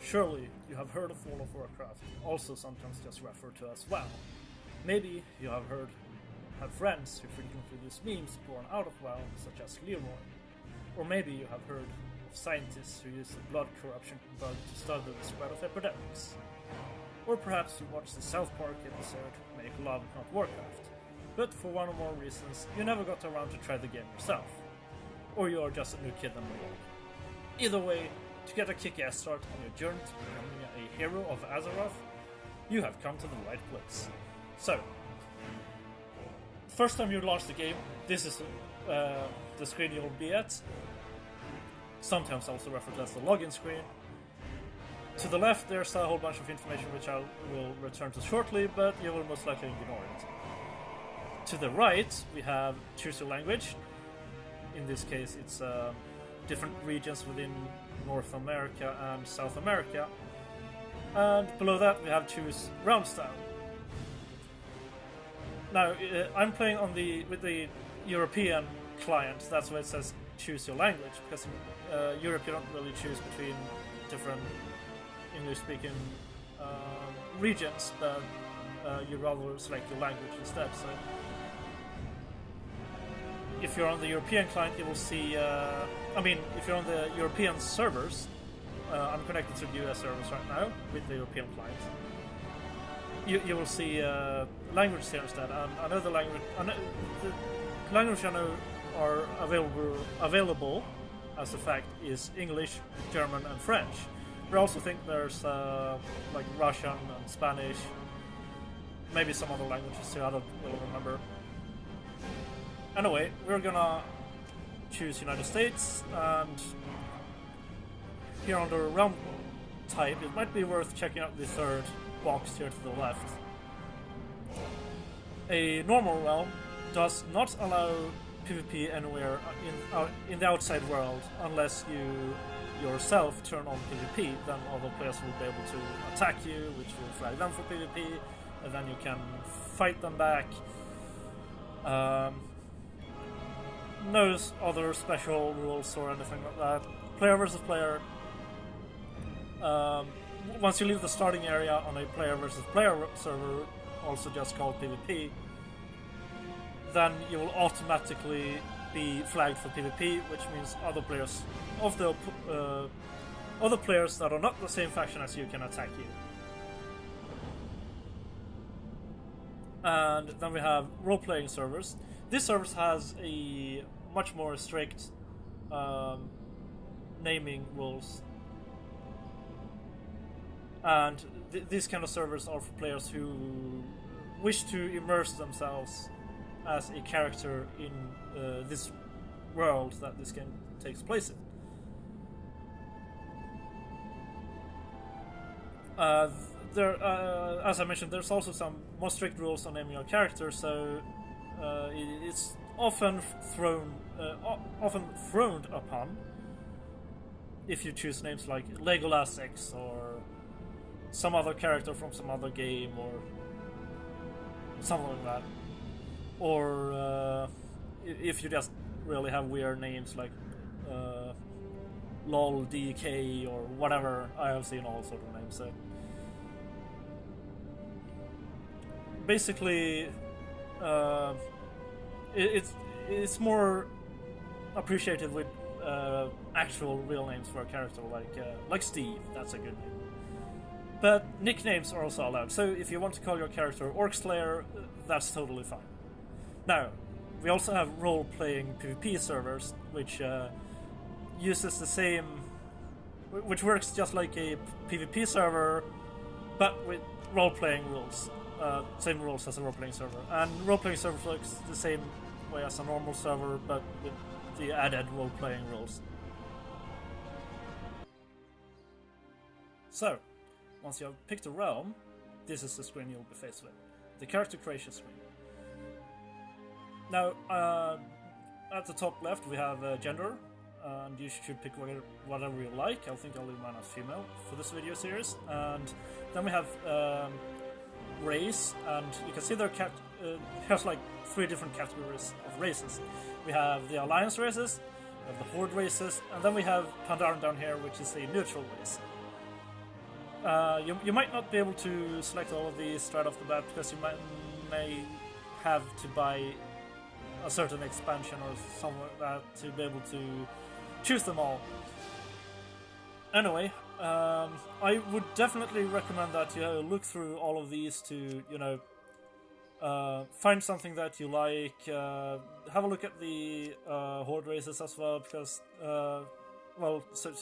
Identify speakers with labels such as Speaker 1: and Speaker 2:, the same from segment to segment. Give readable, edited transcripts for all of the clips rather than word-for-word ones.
Speaker 1: Surely you have heard of World of Warcraft, also sometimes just referred to as WoW. Maybe you have friends who frequently use memes born out of WoW, such as Leroy. Or maybe you have heard of scientists who use the blood corruption bug to study the spread of epidemics. Or perhaps you watched the South Park episode Make Love Not Warcraft, but for one or more reasons you never got around to try the game yourself. Or you are just a new kid on the block. Either way, to get a kick-ass start on your journey to becoming a hero of Azeroth, you have come to the right place. So, first time you launch the game, this is the screen you'll be at. Sometimes also referred to as the login screen. To the left there's a whole bunch of information which I will return to shortly, but you will most likely ignore it. To the right we have choose your language. In this case it's different regions within North America and South America. And below that we have choose realm style. Now I'm playing on with the European client. That's why it says choose your language, because in Europe you don't really choose between different English-speaking regions, but you rather select your language instead. So if you're on the European client, you will see. If you're on the European servers, I'm connected to the US servers right now with the European client. You will see language here instead, and I know the language. The language I know are available as a fact is English, German, and French. But I also think there's like Russian and Spanish, maybe some other languages too. I don't really remember. Anyway, we're gonna choose United States, and here under realm type, it might be worth checking out the third box here to the left. A normal realm does not allow PvP anywhere in the outside world unless you yourself turn on PvP. Then other players will be able to attack you, which will flag them for PvP, and then you can fight them back. No other special rules or anything like that. Player versus player. Once you leave the starting area on a player versus player server, also just called PvP, then you will automatically be flagged for PvP, which means other players other players that are not the same faction as you can attack you. And then we have role-playing servers. This service has a much more strict naming rules, and these kind of servers are for players who wish to immerse themselves as a character in this world that this game takes place in. As I mentioned, there's also some more strict rules on naming your character, so it's often frowned upon if you choose names like Legolas X or some other character from some other game or something like that. Or if you just really have weird names like LOL DK or whatever. I have seen all sorts of names. So basically, it's more appreciated with actual real names for a character like Steve. That's a good name. But nicknames are also allowed. So if you want to call your character Orc Slayer, that's totally fine. Now, we also have role-playing PvP servers, which uses the same, which works just like a PvP server, but with role-playing rules. Same rules as a role-playing server. And role-playing server works the same way as a normal server, but with the added role-playing rules. So, once you have picked a realm, this is the screen you'll be faced with. The character creation screen. Now, at the top left we have gender, and you should pick whatever you like. I think I'll leave mine as female for this video series. And then we have race, and you can see there there's like 3 different categories of races. We have the alliance races, we have the horde races, and then we have Pandaren down here, which is a neutral race. you might not be able to select all of these straight off the bat because you may have to buy a certain expansion or something like that to be able to choose them all. Anyway, I would definitely recommend that you look through all of these to, find something that you like. Have a look at the Horde races as well, because, so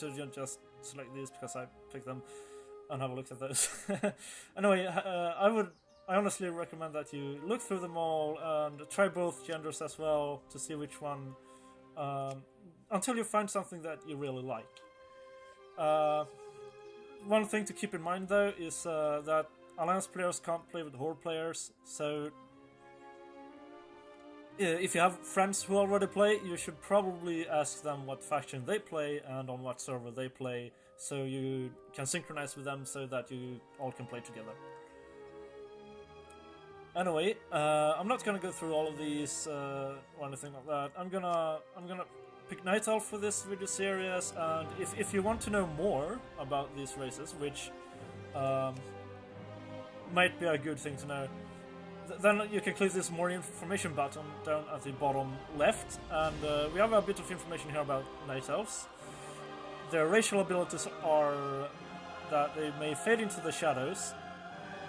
Speaker 1: you don't just select these because I picked them and have a look at those. Anyway, I honestly recommend that you look through them all and try both genders as well to see which one, until you find something that you really like. One thing to keep in mind though is that Alliance players can't play with Horde players, so if you have friends who already play, you should probably ask them what faction they play and on what server they play, so you can synchronize with them so that you all can play together. Anyway, I'm not gonna go through all of these or anything like that. I'm gonna pick Night Elf for this video series, and if you want to know more about these races, which might be a good thing to know, then you can click this more information button down at the bottom left, and we have a bit of information here about Night Elves. Their racial abilities are that they may fade into the shadows,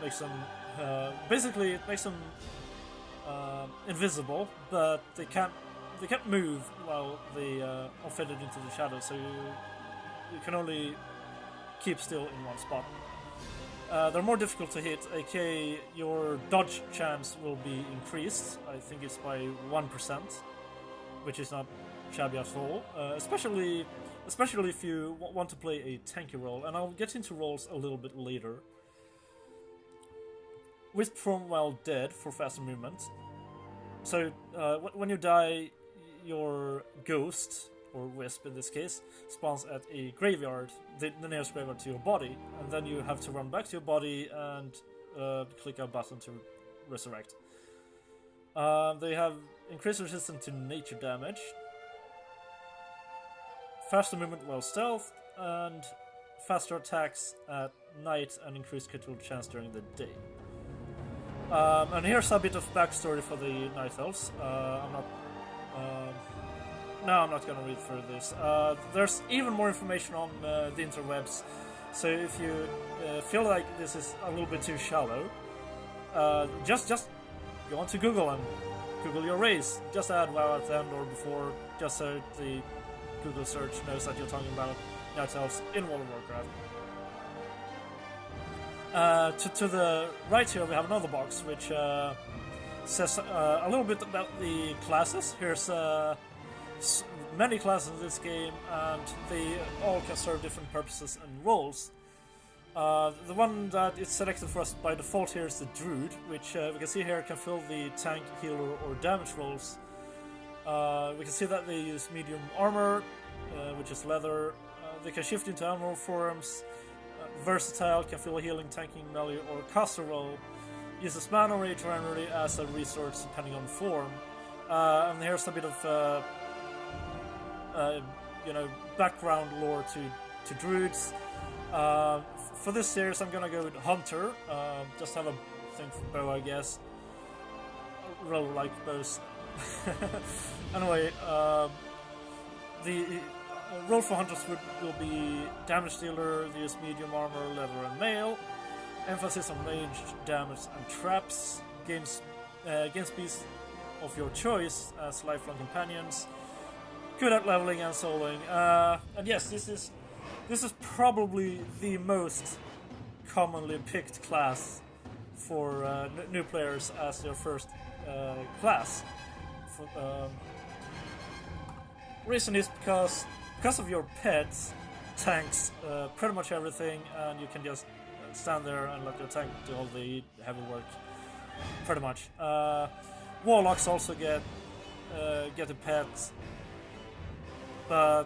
Speaker 1: makes them basically it makes them invisible, but they can't move while they are faded into the shadows, so you can only keep still in one spot. They're more difficult to hit, aka your dodge chance will be increased. I think it's by 1%, which is not shabby at all. Especially if you want to play a tanky role, and I'll get into roles a little bit later. Wisp from while dead for faster movement. So when you die, your ghost, or wisp in this case, spawns at a graveyard, the nearest graveyard to your body, and then you have to run back to your body and click a button to resurrect. They have increased resistance to nature damage, faster movement while stealth, and faster attacks at night and increased critical chance during the day. And here's a bit of backstory for the Night Elves. I'm not gonna read through this. There's even more information on the interwebs, so if you feel like this is a little bit too shallow, just go on to Google and Google your race. Just add WoW at the end or before, just so the Google search knows that you're talking about Night Elves in World of Warcraft. To the right here we have another box which says a little bit about the classes. Here's many classes in this game, and they all can serve different purposes and roles. The one that is selected for us by default here is the Druid, which we can see here can fill the tank, healer, or damage roles. We can see that they use medium armor, which is leather. They can shift into animal forms. Versatile, can fill a healing, tanking, melee, or caster role. Uses mana, rage, or energy as a resource depending on form. And here's a bit of background lore to druids. For this series, I'm gonna go with Hunter. Just have a thing for bow, I guess. I really like bows. Anyway, the role for hunters will be damage dealer. They use medium armor, leather, and mail. Emphasis on ranged damage and traps. Gain speeds of your choice as lifelong companions. Good at leveling and soloing. And yes, this is probably the most commonly picked class for new players as their first class. Reason is because of your pets, tanks pretty much everything, and you can just stand there and let your tank do all the heavy work, pretty much. Warlocks also get a pet, but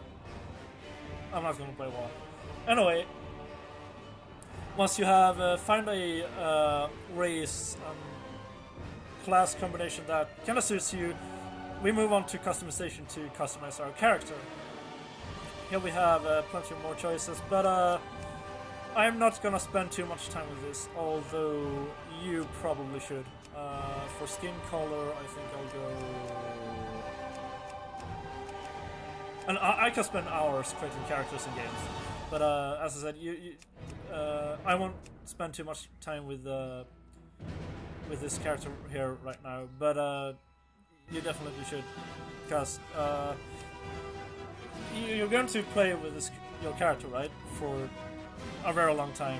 Speaker 1: I'm not gonna play WoW. Anyway, once you have found a race class combination that kind of suits you, we move on to customization to customize our character. Here we have plenty of more choices, but I'm not gonna spend too much time with this, although you probably should. For skin color, I think I'll go... And I can spend hours creating characters in games, but as I said, I won't spend too much time with this character here right now. But you definitely should, because you're going to play with your character, right, for a very long time.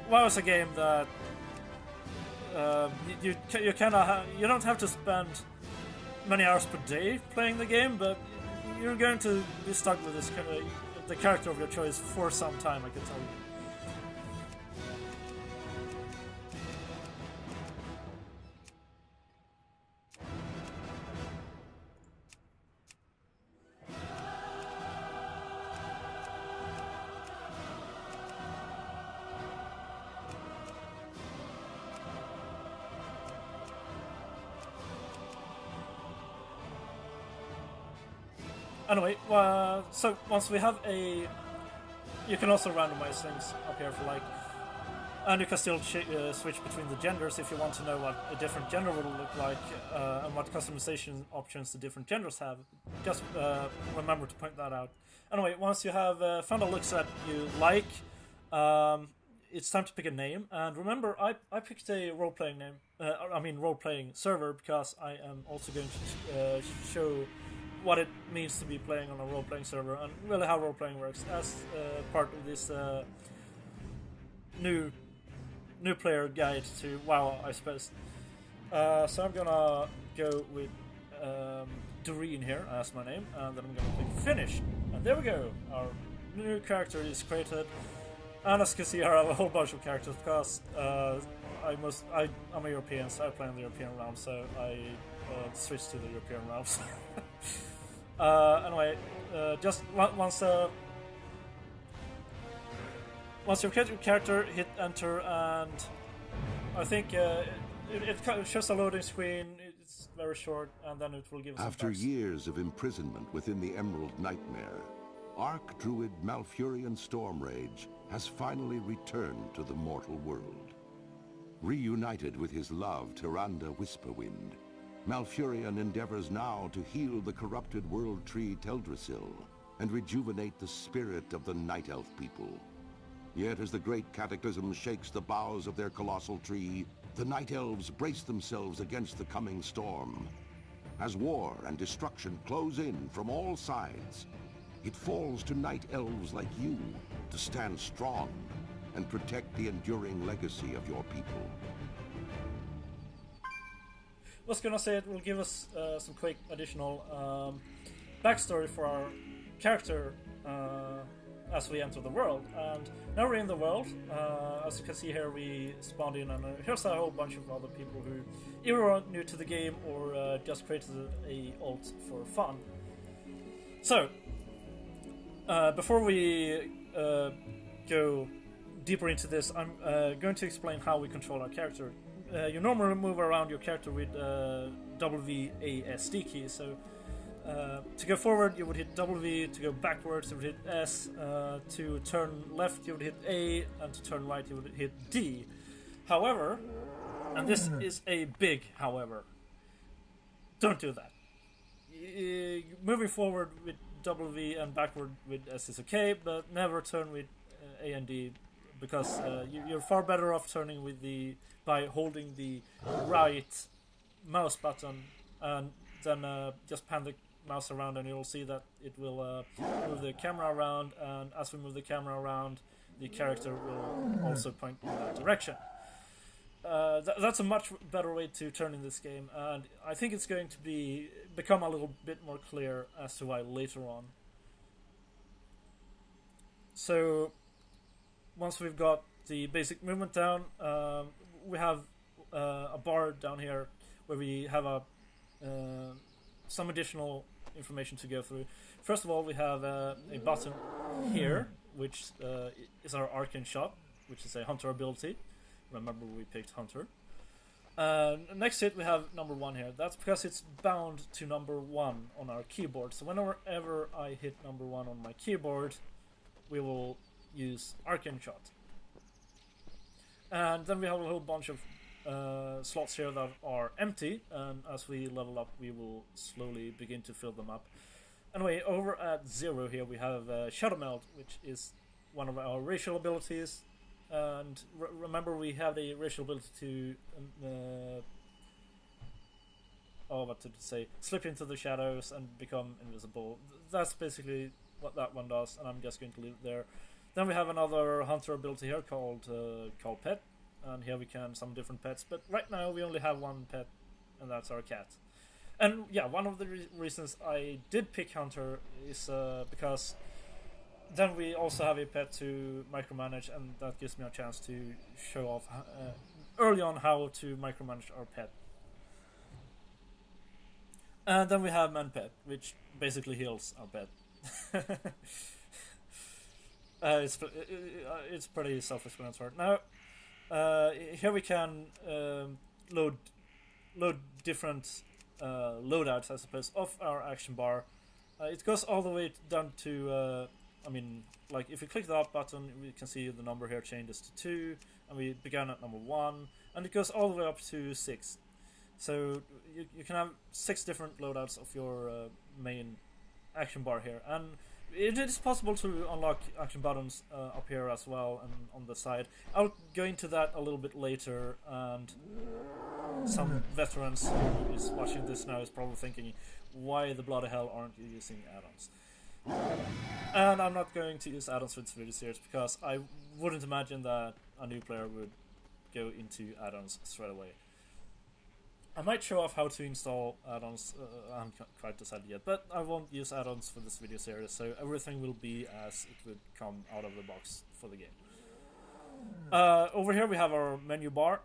Speaker 1: WoW is a game that you don't have to spend many hours per day playing the game, but you're going to be stuck with this the character of your choice for some time, I can tell you. Anyway, so once we have you can also randomize things up here for and you can still switch between the genders if you want to know what a different gender would look like and what customization options the different genders have. Just remember to point that out. Anyway, once you have found a look set you like, it's time to pick a name. And remember, I picked a role-playing name. Role-playing server, because I am also going to show what it means to be playing on a role-playing server and really how role-playing works as part of this new player guide to WoW, I suppose. So I'm gonna go with Doreen here as my name, and then I'm gonna click finish, and there we go. Our new character is created, and as you can see, I have a whole bunch of characters because I'm a European, so I play in the European realm, so I switched to the European realms. Anyway, just once you've created your character, hit enter, and I think it shows a loading screen. It's very short, and then it will give us.
Speaker 2: After years of imprisonment within the Emerald Nightmare, Archdruid Malfurion Stormrage has finally returned to the mortal world. Reunited with his love, Tyrande Whisperwind, Malfurion endeavors now to heal the corrupted world tree Teldrassil and rejuvenate the spirit of the Night Elf people. Yet as the great cataclysm shakes the boughs of their colossal tree, the Night Elves brace themselves against the coming storm. As war and destruction close in from all sides, it falls to Night Elves like you to stand strong and protect the enduring legacy of your people.
Speaker 1: I was gonna say it will give us some quick additional backstory for our character as we enter the world. And now we're in the world. As you can see here, we spawned in, and here's a whole bunch of other people who either are new to the game or just created a alt for fun. So, before we go deeper into this, I'm going to explain how we control our character. You normally move around your character with WASD key. So to go forward, you would hit W. To go backwards, you would hit S. To turn left, you would hit A, and to turn right, you would hit D. However, and this is a big however, don't do that. Moving forward with W and backward with S is okay, but never turn with A and D, because you're far better off turning with by holding the right mouse button and then just pan the mouse around, and you'll see that it will move the camera around, and as we move the camera around, the character will also point in that direction. That's a much better way to turn in this game, and I think it's going to become a little bit more clear as to why later on. So once we've got the basic movement down, we have a bar down here where we have some additional information to go through. First of all, we have a button here, which is our Arcane Shot, which is a hunter ability. Remember, we picked hunter. Next to it, we have number 1 here. That's because it's bound to number 1 on our keyboard. So whenever I hit number 1 on my keyboard, we will use Arcane Shot. And then we have a whole bunch of slots here that are empty, and as we level up we will slowly begin to fill them up. Anyway, over at 0 here we have Shadow Melt, which is one of our racial abilities, and remember we have the racial ability to what did it say? Slip into the shadows and become invisible. That's basically what that one does, and I'm just going to leave it there. Then we have another hunter ability here called Pet, and here we can summon different pets, but right now we only have one pet, and that's our cat. And yeah, one of the reasons I did pick Hunter is because then we also have a pet to micromanage, and that gives me a chance to show off early on how to micromanage our pet. And then we have Man Pet, which basically heals our pet. It's pretty self-explanatory. Now, here we can load different loadouts, I suppose, of our action bar. It goes all the way down to, like if you click the up button, we can see the number here changes to 2, and we began at number 1, and it goes all the way up to 6. So you can have 6 different loadouts of your main action bar here, and it is possible to unlock action buttons up here as well and on the side. I'll go into that a little bit later, and some veterans who is watching this now is probably thinking, why the bloody hell aren't you using add-ons? And I'm not going to use add-ons for this video series because I wouldn't imagine that a new player would go into add-ons straight away. I might show off how to install add-ons, I haven't quite decided yet, but I won't use add-ons for this video series, so everything will be as it would come out of the box for the game. Over here we have our menu bar.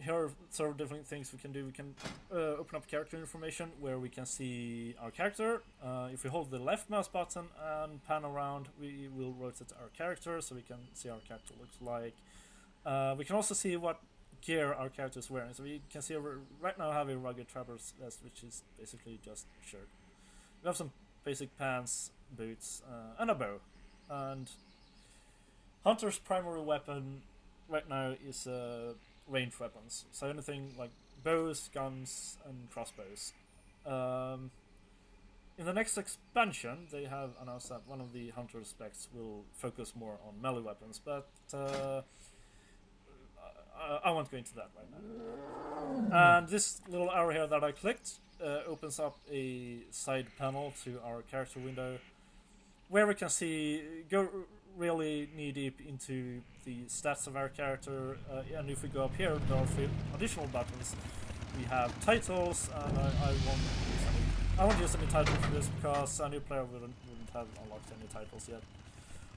Speaker 1: Here are several different things we can do. We can open up character information where we can see our character. If we hold the left mouse button and pan around, we will rotate our character so we can see our character looks like. We can also see what gear our character is wearing. So we can see right now I have a rugged traverse vest, which is basically just a shirt. We have some basic pants, boots, and a bow. And Hunter's primary weapon right now is ranged weapons. So anything like bows, guns, and crossbows. In the next expansion, they have announced that one of the Hunter specs will focus more on melee weapons, but I won't go into that right now. And this little arrow here that I clicked opens up a side panel to our character window, where we can go really knee deep into the stats of our character. And if we go up here, there are 3 additional buttons. We have titles, and I won't use any titles for this because a new player wouldn't have unlocked any titles yet.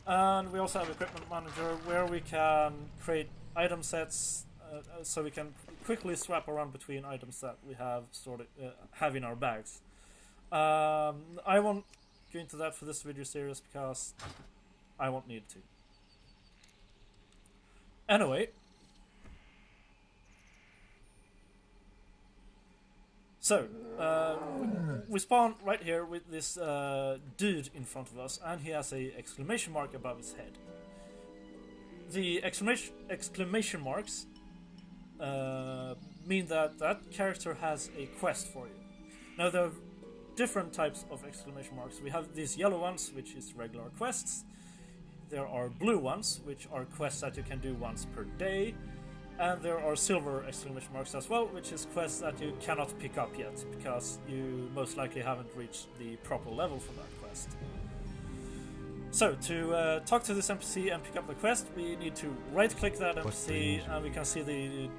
Speaker 1: And we also have Equipment Manager, where we can create item sets, so we can quickly swap around between items that we have have in our bags. I won't go into that for this video series because I won't need to. Anyway, so we spawn right here with this dude in front of us, and he has a exclamation mark above his head. The exclamation marks mean that that character has a quest for you. Now there are different types of exclamation marks. We have these yellow ones, which is regular quests. There are blue ones, which are quests that you can do once per day. And there are silver exclamation marks as well, which is quests that you cannot pick up yet, because you most likely haven't reached the proper level for that quest. So, to talk to this NPC and pick up the quest, we need to right-click that NPC, and we can see the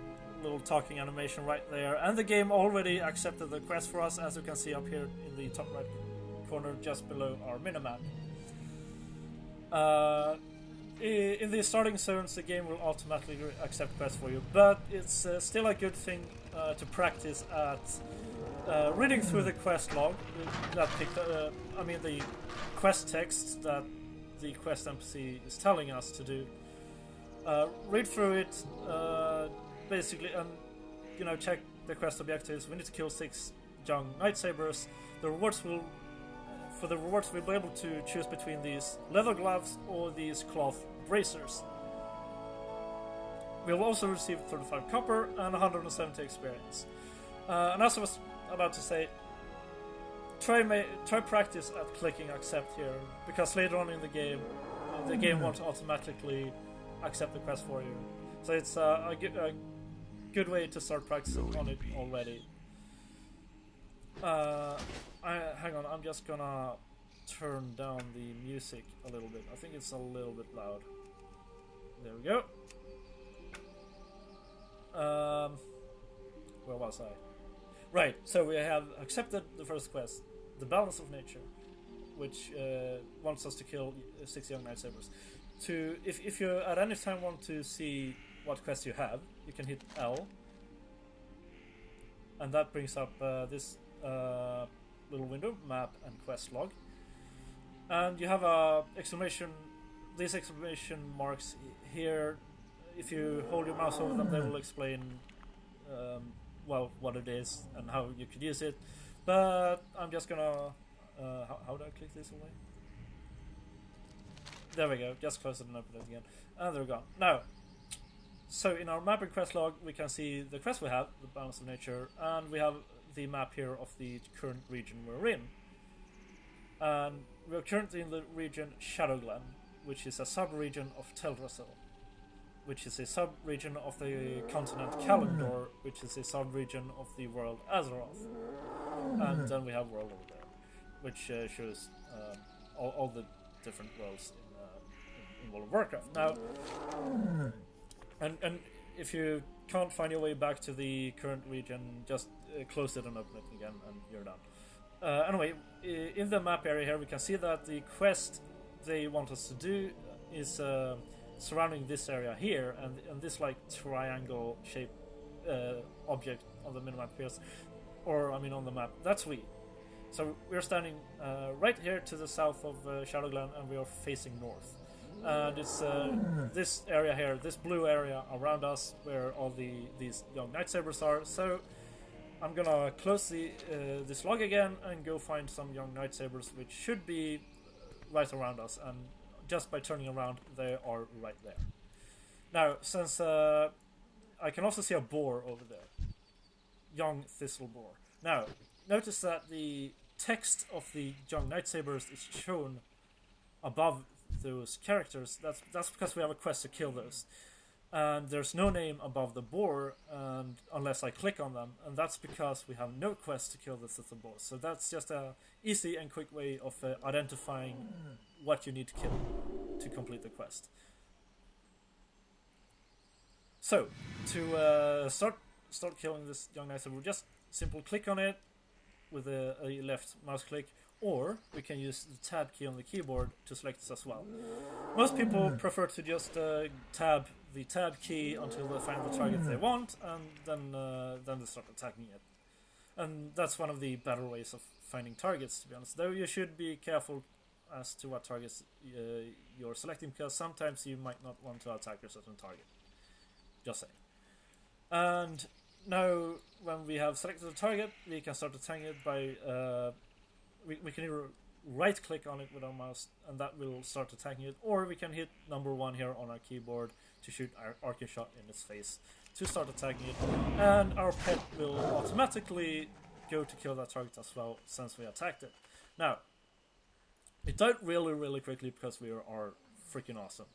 Speaker 1: little talking animation right there. And the game already accepted the quest for us, as you can see up here in the top right corner, just below our minimap. In the starting zones, the game will automatically accept quests for you, but it's still a good thing to practice at reading through the quest log, the quest text that the quest NPC is telling us to do. Read through it, basically, and check the quest objectives. We need to kill 6 young Night Sabers. For the rewards, we'll be able to choose between these leather gloves or these cloth bracers. We'll also receive 35 copper and 170 experience. And as I was about to say, try practice at clicking accept here, because later on in the game won't automatically accept the quest for you. So it's a good way to start practicing on it already. Hang on, I'm just gonna turn down the music a little bit. I think it's a little bit loud. There we go. Where was I? Right, so we have accepted the first quest, the Balance of Nature, which wants us to kill 6 young lightsabers. If you at any time want to see what quest you have, you can hit L, and that brings up this little window, map and quest log, and you have a exclamation. These exclamation marks here, if you hold your mouse over them, they will explain well what it is and how you could use it. But I'm just gonna how do I click this away? There we go. Just close it and open it again, and they're gone. Now, so in our map and quest log, we can see the quest we have, the Balance of Nature, and we have the map here of the current region we're in. And we're currently in the region Shadowglen, which is a sub-region of Teldrassil, which is a sub-region of the continent Kalimdor, which is a sub-region of the world Azeroth. And then we have world over there, which shows all the different worlds in World of Warcraft. Now, and if you can't find your way back to the current region, just close it and open it again, and you're done. Anyway, in the map area here, we can see that the quest they want us to do is surrounding this area here, and this like triangle shaped object on the minimap here, or I mean on the map. That's we. So we're standing right here to the south of Shadowglen, and we are facing north. And it's this area here, this blue area around us, where all these young lightsabers are. So I'm gonna close this log again and go find some young lightsabers, which should be right around us. And just by turning around, they are right there. Now, since I can also see a boar over there, young thistle boar. Now, notice that the text of the young lightsabers is shown above those characters. That's because we have a quest to kill those, and there's no name above the boar, and unless I click on them, and that's because we have no quest to kill the thistle boar. So that's just a easy and quick way of identifying what you need to kill to complete the quest. So to start killing this young lightsaber, we'll just simply click on it with a left mouse click, or we can use the tab key on the keyboard to select this as well. Most people prefer to just tab the tab key until they find the target they want, and then they start attacking it. And that's one of the better ways of finding targets, to be honest. Though you should be careful as to what targets you're selecting, because sometimes you might not want to attack a certain target. Just saying. And now, when we have selected the target, we can start attacking it by we can either right click on it with our mouse, and that will start attacking it, or we can hit number 1 here on our keyboard to shoot our arcing shot in its face to start attacking it, and our pet will automatically go to kill that target as well, since we attacked it. Now, it died really quickly because we are freaking awesome.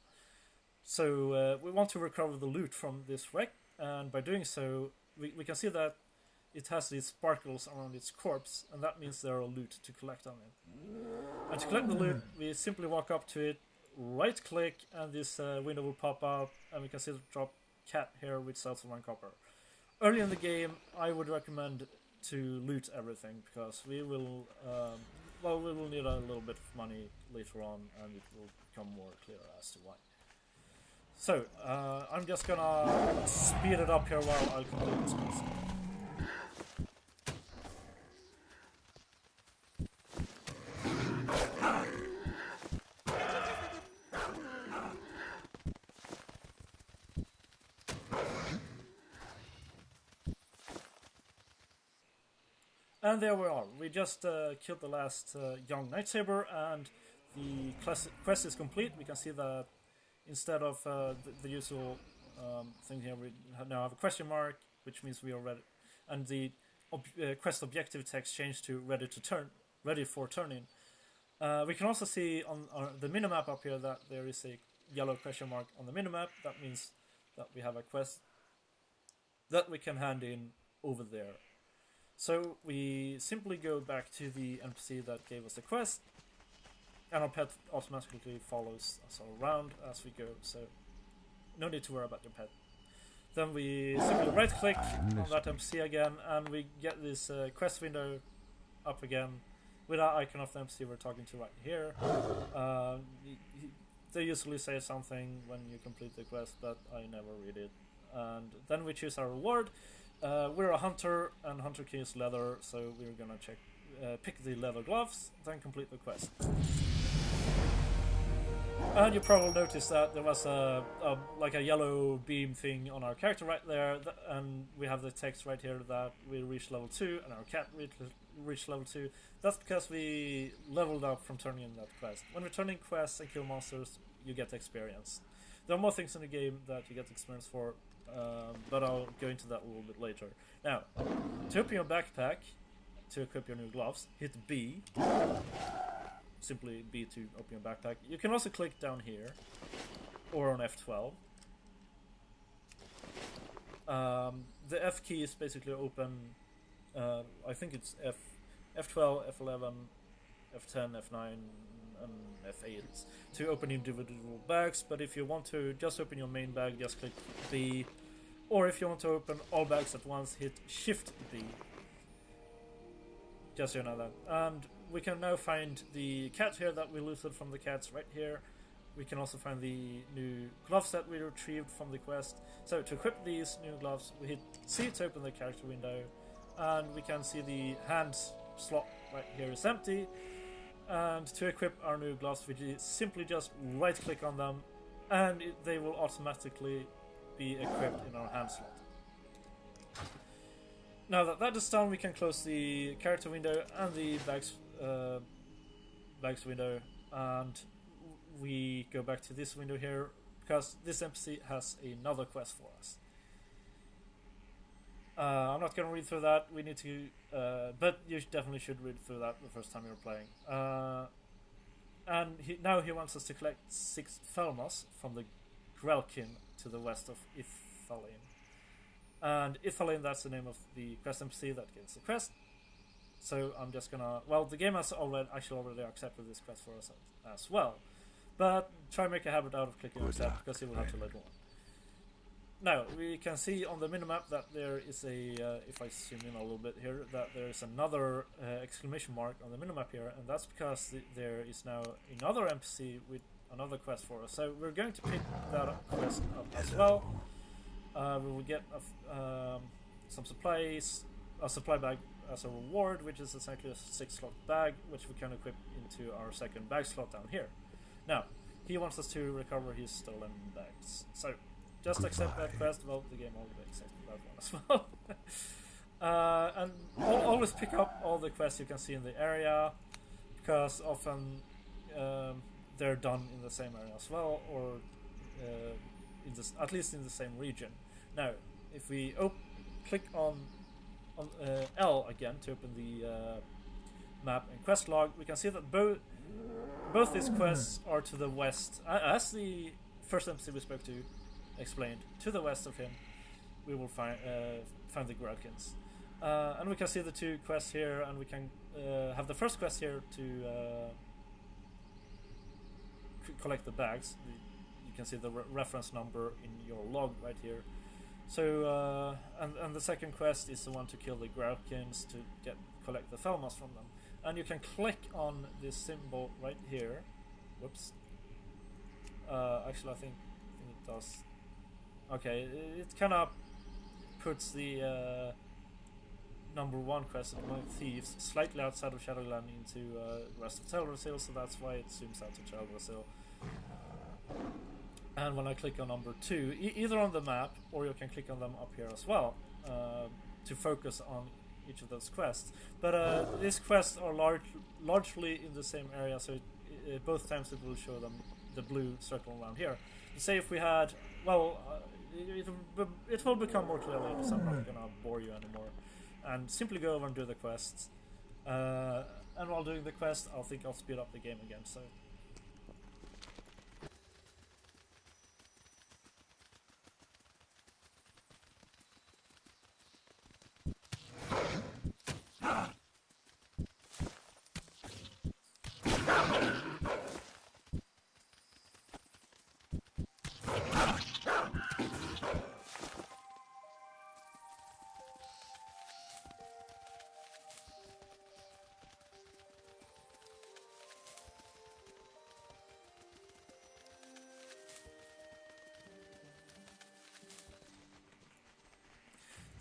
Speaker 1: So we want to recover the loot from this wreck, and by doing so, we can see that it has these sparkles around its corpse, and that means there are loot to collect on it. And to collect the loot, we simply walk up to it, right click, and this window will pop up, and we can see the drop cat here, which sells for 1 copper. Early in the game, I would recommend to loot everything, because we will need a little bit of money later on, and it will become more clear as to why. So, I'm just gonna speed it up here while I complete this quest. And there we are. We just killed the last young lightsaber, and the quest is complete. We can see that instead of the usual thing here. We now have a question mark, which means we are ready, and the quest objective text changed to ready for turn-in. We can also see on the minimap up here that there is a yellow question mark on the minimap. That means that we have a quest that we can hand in over there. So we simply go back to the NPC that gave us the quest, and our pet automatically follows us all around as we go, so no need to worry about your pet. Then we simply right click on that NPC again, and we get this quest window up again with our icon of the NPC we're talking to right here. They usually say something when you complete the quest, but I never read it. And then we choose our reward. We're a hunter, and hunter key is leather, so we're gonna pick the leather gloves, then complete the quest. And you probably noticed that there was like a yellow beam thing on our character right there, and we have the text right here that we reached level 2 and our cat reached level 2. That's because we leveled up from turning in that quest. When we turn in quests and kill monsters, you get experience. There are more things in the game that you get experience for, but I'll go into that a little bit later. Now, to open your backpack, to equip your new gloves, hit B. Simply B to open your backpack. You can also click down here, or on F12. The F key is basically open, I think it's F12, F11, F10, F9, and F8 to open individual bags, but if you want to just open your main bag, just click B, or if you want to open all bags at once, hit Shift B. Just so you know that. And we can now find the cat here that we looted from the cats right here. We can also find the new gloves that we retrieved from the quest. So to equip these new gloves, we hit C to open the character window, and we can see the hand slot right here is empty. And to equip our new gloves, we simply just right click on them, and they will automatically be equipped in our hand slot. Now that that is done, we can close the character window and the bags window, and we go back to this window here because this NPC has another quest for us. I'm not going to read through that. We need to, but you definitely should read through that the first time you're playing. And now he wants us to collect 6 Thelmos from the Grelkin to the west of Ithalin. And Ithalin, that's the name of the quest NPC that gets the quest. So I'm just gonna... Well, the game has already accepted this quest for us as well. But try and make a habit out of clicking accept, because you will have to later on. Now, we can see on the minimap that there is a... if I zoom in a little bit here, that there is another exclamation mark on the minimap here, and that's because there is now another NPC with another quest for us. So we're going to pick that quest up as well. We will get some supplies, a supply bag as a reward, which is essentially a 6-slot bag, which we can equip into our second bag slot down here. Now, he wants us to recover his stolen bags. So, just accept that quest. Well, the game already accepted that one as well. And always pick up all the quests you can see in the area, because often they're done in the same area as well, or at least in the same region. Now, if we click on L again to open the map and quest log, we can see that both these quests are to the west. As the first NPC we spoke to explained, to the west of him, we will find the Grelkins. And we can see the 2 quests here, and we can have the first quest here to collect the bags. You can see the reference number in your log right here. So, and the second quest is the one to kill the Grelkins to collect the Thelmos from them. And you can click on this symbol right here. Whoops. Actually, I think it does. Okay, it kind of puts the number 1 quest, Among Thieves, slightly outside of Shadowland into the rest of Teldrassil, so that's why it zooms out to Teldrassil. And when I click on number 2, either on the map, or you can click on them up here as well, to focus on each of those quests. But these quests are largely in the same area, so both times it will show them the blue circle around here. Say if we had, well, it will become more clear later, so I'm not gonna bore you anymore. And simply go over and do the quests. And while doing the quest, I think I'll speed up the game again. So.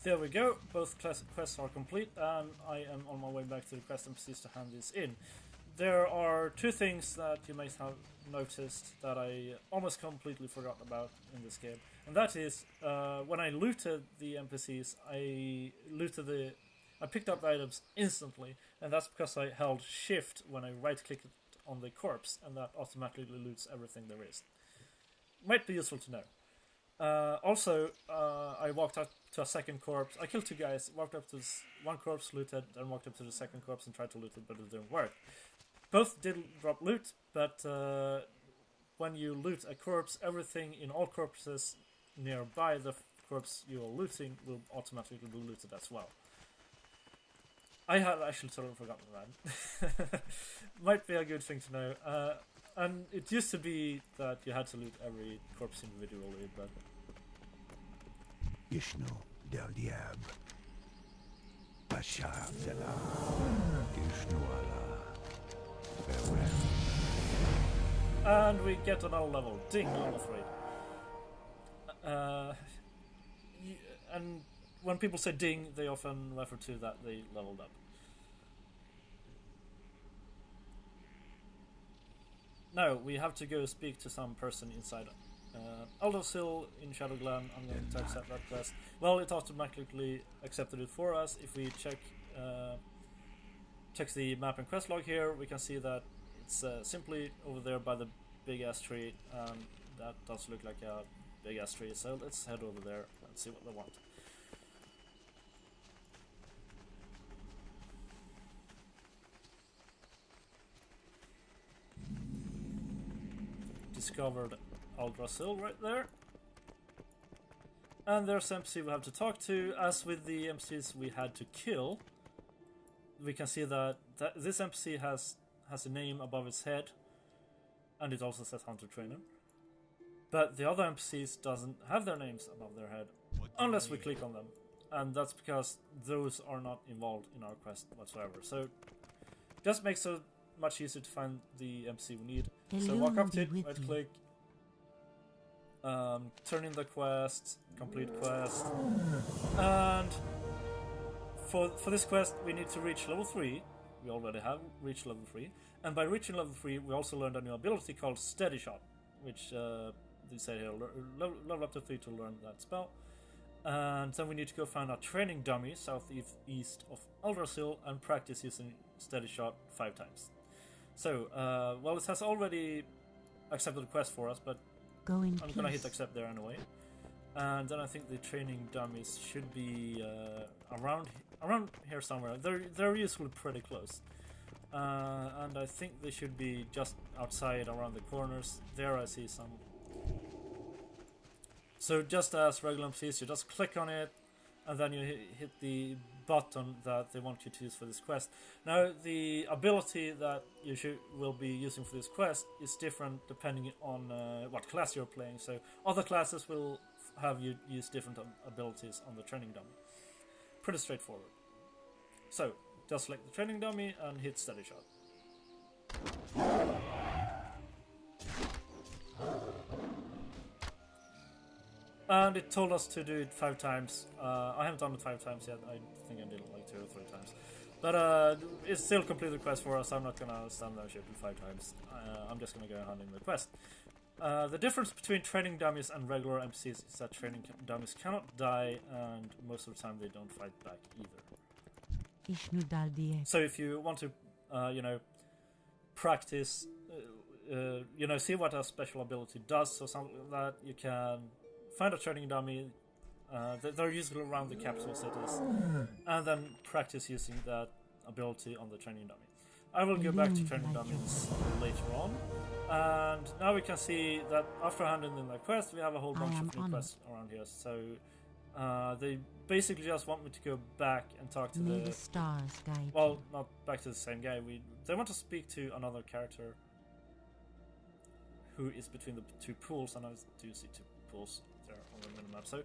Speaker 1: There we go, both quests are complete, and I am on my way back to the quest NPCs to hand these in. There are two things that you may have noticed that I almost completely forgot about in this game, and that is when I looted the NPCs, I picked up the items instantly, and that's because I held shift when I right-clicked on the corpse, and that automatically loots everything there is. Might be useful to know. Also, I walked up to a second corpse. I killed two guys, walked up to one corpse, looted, then walked up to the second corpse and tried to loot it, but it didn't work. Both did drop loot, but when you loot a corpse, everything in all corpses nearby the corpse you are looting will automatically be looted as well. I had actually totally forgotten that. Might be a good thing to know. And it used to be that you had to loot every corpse individually, but...
Speaker 3: Yishnu del Diab. Bashar Abdallah. Yishnu Allah. Farewell.
Speaker 1: And we get another level. Ding, level 3. And when people say ding, they often refer to that they leveled up. Now, we have to go speak to some person inside Aldersill in Shadowglen. I'm going to accept that quest. Well, it automatically accepted it for us. If we check the map and quest log here, we can see that it's simply over there by the big ass tree, and that does look like a big ass tree, so let's head over there and see what they want. Discovered Aldrassil right there. And there's MC we have to talk to. As with the MCs we had to kill, we can see that this MC has a name above its head, and it also says Hunter Trainer. But the other MCs doesn't have their names above their head, unless we click on them. And that's because those are not involved in our quest whatsoever. So, just makes it much easier to find the MC we need. So walk up to it, right click, turn in the quest, complete quest, and for this quest we need to reach level 3. We already have reached level 3, and by reaching level 3 we also learned a new ability called Steady Shot, which they say here, level up to 3 to learn that spell. And then we need to go find a training dummy southeast of Aldrassil and practice using Steady Shot 5 times. So, well, it has already accepted the quest for us, but I'm gonna hit accept there anyway. And then I think the training dummies should be around here somewhere. They're usually pretty close, and I think they should be just outside around the corners. There I see some. So just as regular MCs, you just click on it, and then you hit the button that they want you to use for this quest. Now, the ability that you will be using for this quest is different depending on what class you're playing. So other classes will have you use different abilities on the training dummy. Pretty straightforward. So, just select the training dummy and hit Steady Shot. And it told us to do it 5 times. I haven't done it 5 times yet. I think I did it like 2 or 3 times. But it's still complete the quest for us. I'm not gonna stand there and shoot it 5 times. I'm just gonna go hand in the quest. The difference between training dummies and regular MCs is that training dummies cannot die, and most of the time they don't fight back either. So if you want to, practice see what a special ability does, so something that you can find a training dummy. They're usually around the capsule cities, and then practice using that ability on the training dummy. I will go back to training dummies later on, and now we can see that after handing in the quest, we have a whole bunch of new quests around here. So they basically just want me to go back and talk to the
Speaker 4: stars guide.
Speaker 1: Well, not back to the same guy. They want to speak to another character who is between the two pools, and I do see two pools there on the minimap. So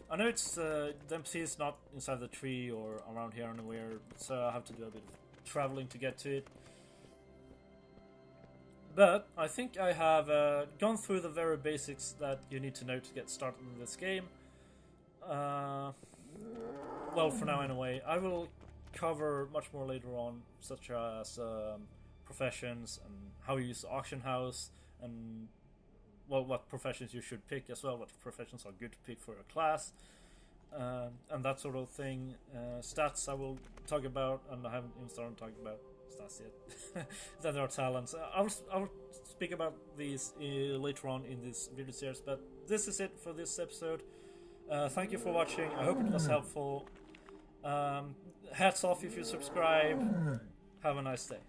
Speaker 1: I know it's the NPC is not inside the tree or around here anywhere, so I have to do a bit of traveling to get to it. But I think I have gone through the very basics that you need to know to get started in this game. Well, for now anyway. I will cover much more later on, such as professions and how you use the auction house, and well, what professions you should pick as well, what professions are good to pick for your class, and that sort of thing. Stats I will talk about, and I haven't even started talking about stats yet. Then there are talents. I will speak about these later on in this video series, but this is it for this episode. Thank you for watching. I hope it was helpful. Hats off if you subscribe. Have a nice day.